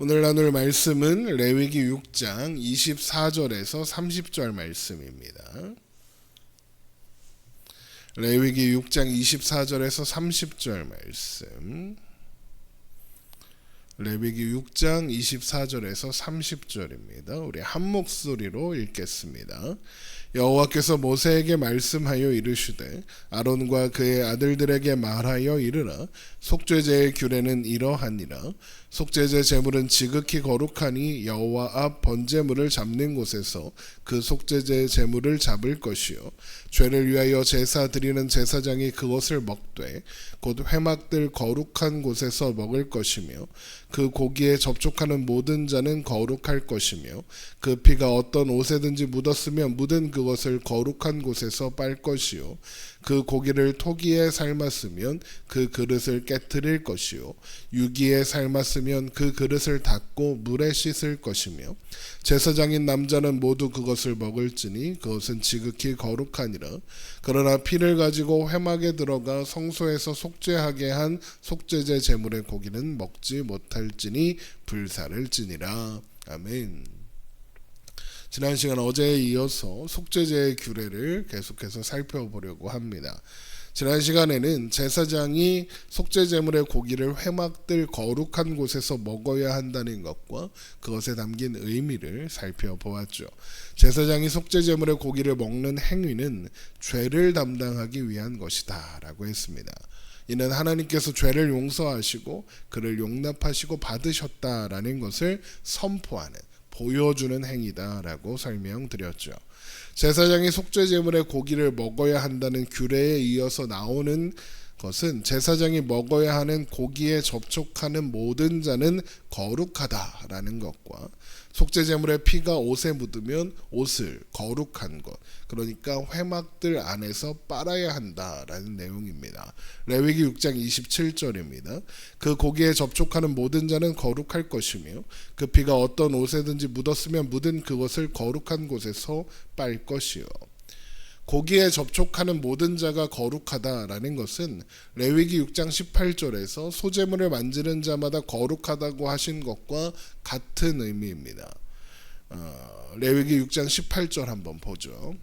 오늘 나눌 말씀은 레위기 6장 24절에서 30절 말씀입니다. 레위기 6장 24절에서 30절 말씀. 레위기 6장 24절에서 30절입니다. 우리 한 목소리로 읽겠습니다. 여호와께서 모세에게 말씀하여 이르시되 아론과 그의 아들들에게 말하여 이르라. 속죄제의 규례는 이러하니라. 속죄제 제물은 지극히 거룩하니 여호와 앞 번제물을 잡는 곳에서 그 속죄제 제물을 잡을 것이요 죄를 위하여 제사 드리는 제사장이 그것을 먹되 곧 회막들 거룩한 곳에서 먹을 것이며 그 고기에 접촉하는 모든 자는 거룩할 것이며 그 피가 어떤 옷에든지 묻었으면 묻은 그것을 거룩한 곳에서 빨 것이요 그 고기를 토기에 삶았으면 그 그릇을 깨트릴 것이요 유기에 삶았으면 그 그릇을 닦고 물에 씻을 것이며 제사장인 남자는 모두 그것을 먹을지니 그것은 지극히 거룩하니라. 그러나 피를 가지고 회막에 들어가 성소에서 속죄하게 한 속죄제 제물의 고기는 먹지 못할지니 불사를 지니라. 아멘. 지난 시간 어제에 이어서 속죄제의 규례를 계속해서 살펴보려고 합니다. 지난 시간에는 제사장이 속죄제물의 고기를 회막들 거룩한 곳에서 먹어야 한다는 것과 그것에 담긴 의미를 살펴보았죠. 제사장이 속죄제물의 고기를 먹는 행위는 죄를 담당하기 위한 것이다 라고 했습니다. 이는 하나님께서 죄를 용서하시고 그를 용납하시고 받으셨다라는 것을 선포하는 보여주는 행위다라고 설명드렸죠. 제사장이 속죄제물의 고기를 먹어야 한다는 규례에 이어서 나오는 것은 제사장이 먹어야 하는 고기에 접촉하는 모든 자는 거룩하다라는 것과 속죄제물의 피가 옷에 묻으면 옷을 거룩한 것, 그러니까 회막들 안에서 빨아야 한다라는 내용입니다. 레위기 6장 27절입니다. 그 고기에 접촉하는 모든 자는 거룩할 것이며 그 피가 어떤 옷에든지 묻었으면 묻은 그것을 거룩한 곳에서 빨 것이요. 고기에 접촉하는 모든 자가 거룩하다라는 것은 레위기 6장 18절에서 소제물을 만지는 자마다 거룩하다고 하신 것과 같은 의미입니다. 레위기 6장 18절 한번 보죠.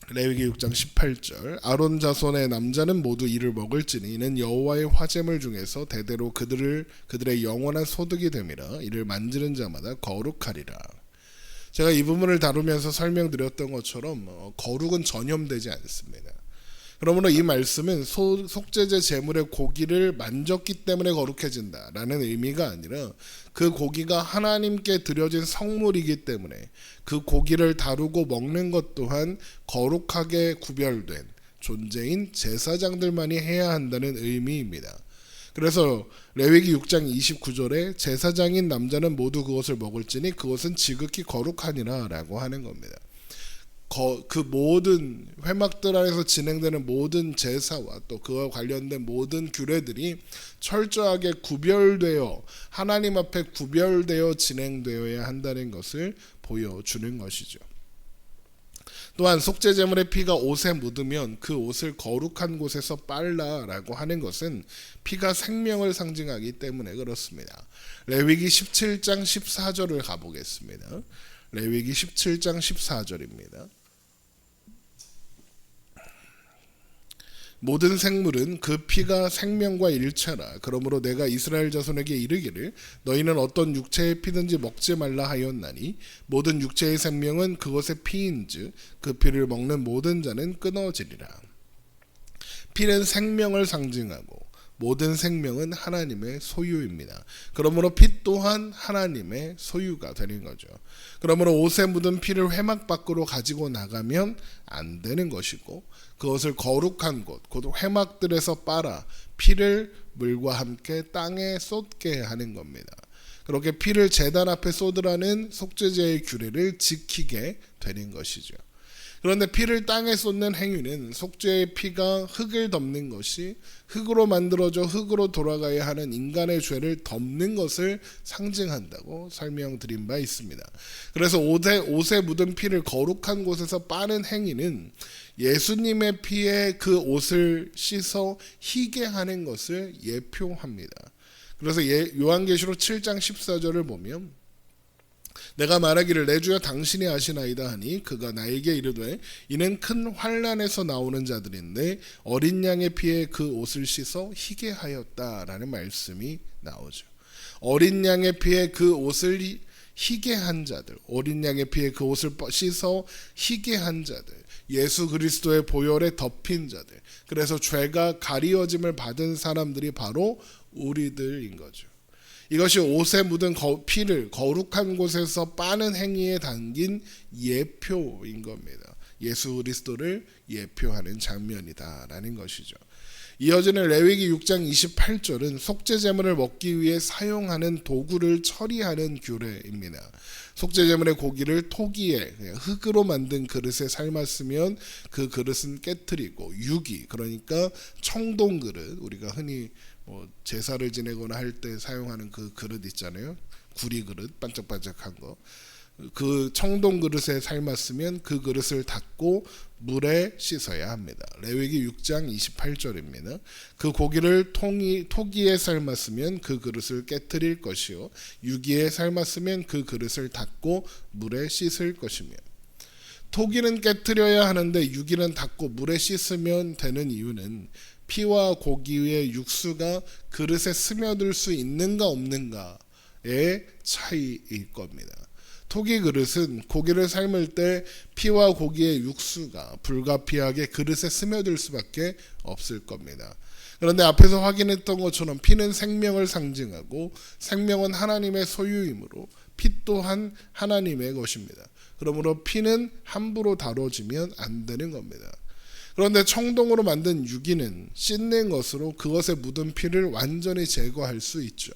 레위기 6장 18절 아론 자손의 남자는 모두 이를 먹을지니 이는 여호와의 화제물 중에서 대대로 그들의 영원한 소득이 됨이라. 이를 만지는 자마다 거룩하리라. 제가 이 부분을 다루면서 설명드렸던 것처럼 거룩은 전염되지 않습니다. 그러므로 이 말씀은 속죄제 제물의 고기를 만졌기 때문에 거룩해진다라는 의미가 아니라 그 고기가 하나님께 드려진 성물이기 때문에 그 고기를 다루고 먹는 것 또한 거룩하게 구별된 존재인 제사장들만이 해야 한다는 의미입니다. 그래서 레위기 6장 29절에 제사장인 남자는 모두 그것을 먹을지니 그것은 지극히 거룩하니라 라고 하는 겁니다. 그 모든 회막들 안에서 진행되는 모든 제사와 또 그와 관련된 모든 규례들이 철저하게 구별되어 하나님 앞에 구별되어 진행되어야 한다는 것을 보여주는 것이죠. 또한 속죄제물의 피가 옷에 묻으면 그 옷을 거룩한 곳에서 빨라라고 하는 것은 피가 생명을 상징하기 때문에 그렇습니다. 레위기 17장 14절을 가보겠습니다. 레위기 17장 14절입니다. 모든 생물은 그 피가 생명과 일체라. 그러므로 내가 이스라엘 자손에게 이르기를 너희는 어떤 육체의 피든지 먹지 말라 하였나니 모든 육체의 생명은 그것의 피인즉 그 피를 먹는 모든 자는 끊어지리라. 피는 생명을 상징하고 모든 생명은 하나님의 소유입니다. 그러므로 피 또한 하나님의 소유가 되는 거죠. 그러므로 옷에 묻은 피를 회막 밖으로 가지고 나가면 안 되는 것이고 그것을 거룩한 곳, 곧 회막들에서 빨아 피를 물과 함께 땅에 쏟게 하는 겁니다. 그렇게 피를 제단 앞에 쏟으라는 속죄제의 규례를 지키게 되는 것이죠. 그런데 피를 땅에 쏟는 행위는 속죄의 피가 흙을 덮는 것이 흙으로 만들어져 흙으로 돌아가야 하는 인간의 죄를 덮는 것을 상징한다고 설명드린 바 있습니다. 그래서 옷에 묻은 피를 거룩한 곳에서 빠는 행위는 예수님의 피에 그 옷을 씻어 희게 하는 것을 예표합니다. 그래서 요한계시록 7장 14절을 보면 내가 말하기를 내 주여 당신이 아시나이다 하니 그가 나에게 이르되 이는 큰 환난에서 나오는 자들인데 어린 양의 피에 그 옷을 씻어 희게 하였다라는 말씀이 나오죠. 어린 양의 피에 그 옷을 희게 한 자들, 어린 양의 피에 그 옷을 씻어 희게 한 자들, 예수 그리스도의 보혈에 덮인 자들, 그래서 죄가 가리워짐을 받은 사람들이 바로 우리들인 거죠. 이것이 옷에 묻은 피를 거룩한 곳에서 빠는 행위에 담긴 예표인 겁니다. 예수 그리스도를 예표하는 장면이다라는 것이죠. 이어지는 레위기 6장 28절은 속죄 제물을 먹기 위해 사용하는 도구를 처리하는 규례입니다. 속죄 제물의 고기를 토기에 흙으로 만든 그릇에 삶았으면 그 그릇은 깨트리고 유기, 그러니까 청동 그릇, 우리가 흔히 제사를 지내거나 할 때 사용하는 그 그릇 있잖아요. 구리 그릇 반짝반짝한 거. 그 청동 그릇에 삶았으면 그 그릇을 닫고 물에 씻어야 합니다. 레위기 6장 28절입니다. 그 고기를 토기에 삶았으면 그 그릇을 깨트릴 것이요 유기에 삶았으면 그 그릇을 닫고 물에 씻을 것이며, 토기는 깨트려야 하는데 유기는 닫고 물에 씻으면 되는 이유는 피와 고기 위의 육수가 그릇에 스며들 수 있는가 없는가의 차이일 겁니다. 토기 그릇은 고기를 삶을 때 피와 고기의 육수가 불가피하게 그릇에 스며들 수밖에 없을 겁니다. 그런데 앞에서 확인했던 것처럼 피는 생명을 상징하고 생명은 하나님의 소유이므로 피 또한 하나님의 것입니다. 그러므로 피는 함부로 다뤄지면 안 되는 겁니다. 그런데 청동으로 만든 유기는 씻는 것으로 그것에 묻은 피를 완전히 제거할 수 있죠.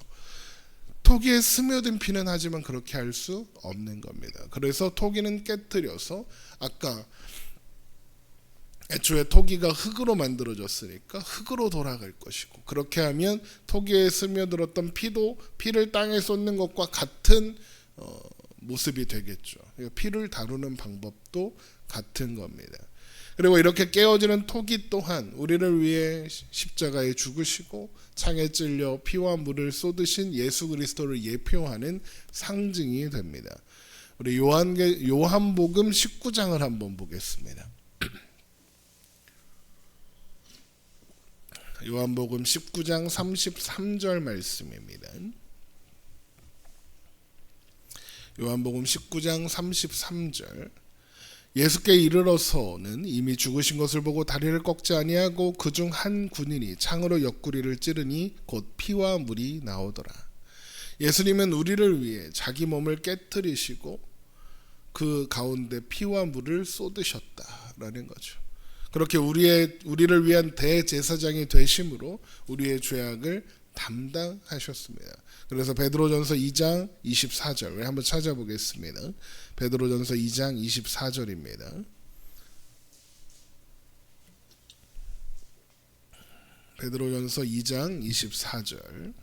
토기에 스며든 피는 하지만 그렇게 할 수 없는 겁니다. 그래서 토기는 깨트려서, 아까 애초에 토기가 흙으로 만들어졌으니까 흙으로 돌아갈 것이고, 그렇게 하면 토기에 스며들었던 피를 땅에 쏟는 것과 같은 모습이 되겠죠. 피를 다루는 방법도 같은 겁니다. 그리고 이렇게 깨어지는 토기 또한 우리를 위해 십자가에 죽으시고 창에 찔려 피와 물을 쏟으신 예수 그리스도를 예표하는 상징이 됩니다. 우리 요한복음 19장을 한번 보겠습니다. 요한복음 19장 33절 말씀입니다. 요한복음 19장 33절. 예수께 이르러서는 이미 죽으신 것을 보고 다리를 꺾지 아니하고 그중 한 군인이 창으로 옆구리를 찌르니 곧 피와 물이 나오더라. 예수님은 우리를 위해 자기 몸을 깨뜨리시고 그 가운데 피와 물을 쏟으셨다라는 거죠. 그렇게 우리를 위한 대제사장이 되심으로 우리의 죄악을 담당하셨습니다. 그래서 베드로전서 2장 24절 한번 찾아보겠습니다. 베드로전서 2장 24절입니다. 베드로전서 2장 24절.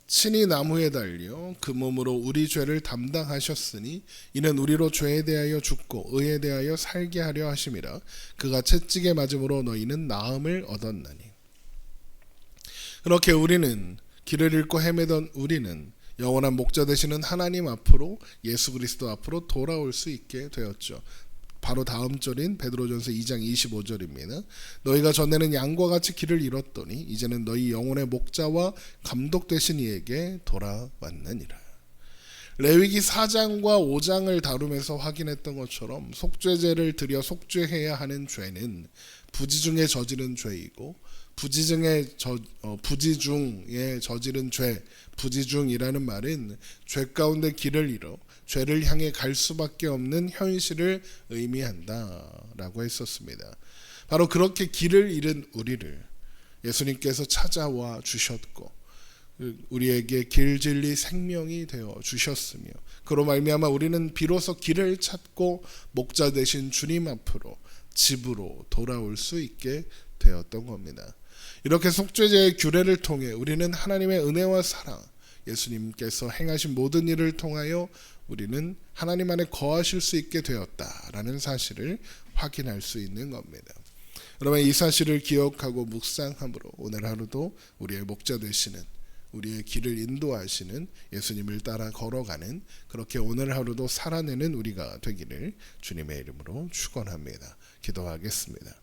친히 나무에 달려 그 몸으로 우리 죄를 담당하셨으니 이는 우리로 죄에 대하여 죽고 의에 대하여 살게 하려 하심이라. 그가 채찍에 맞음으로 너희는 나음을 얻었나니. 그렇게 우리는 길을 잃고 헤매던 우리는 영원한 목자 되시는 하나님 앞으로, 예수 그리스도 앞으로 돌아올 수 있게 되었죠. 바로 다음 절인 베드로전서 2장 25절입니다. 너희가 전에는 양과 같이 길을 잃었더니 이제는 너희 영혼의 목자와 감독 되신 이에게 돌아왔느니라. 레위기 4장과 5장을 다루면서 확인했던 것처럼 속죄제를 드려 속죄해야 하는 죄는 부지중에 저지른 죄이고, 부지중에 저지른 죄, 부지중이라는 말은 죄 가운데 길을 잃어 죄를 향해 갈 수밖에 없는 현실을 의미한다라고 했었습니다. 바로 그렇게 길을 잃은 우리를 예수님께서 찾아와 주셨고 우리에게 길, 진리, 생명이 되어 주셨으며, 그로 말미암아 우리는 비로소 길을 찾고 목자 되신 주님 앞으로, 집으로 돌아올 수 있게 되었던 겁니다. 이렇게 속죄제의 규례를 통해 우리는 하나님의 은혜와 사랑, 예수님께서 행하신 모든 일을 통하여 우리는 하나님 안에 거하실 수 있게 되었다라는 사실을 확인할 수 있는 겁니다. 여러분 이 사실을 기억하고 묵상함으로 오늘 하루도 우리의 목자 되시는 우리의 길을 인도하시는 예수님을 따라 걸어가는 그렇게 오늘 하루도 살아내는 우리가 되기를 주님의 이름으로 축원합니다. 기도하겠습니다.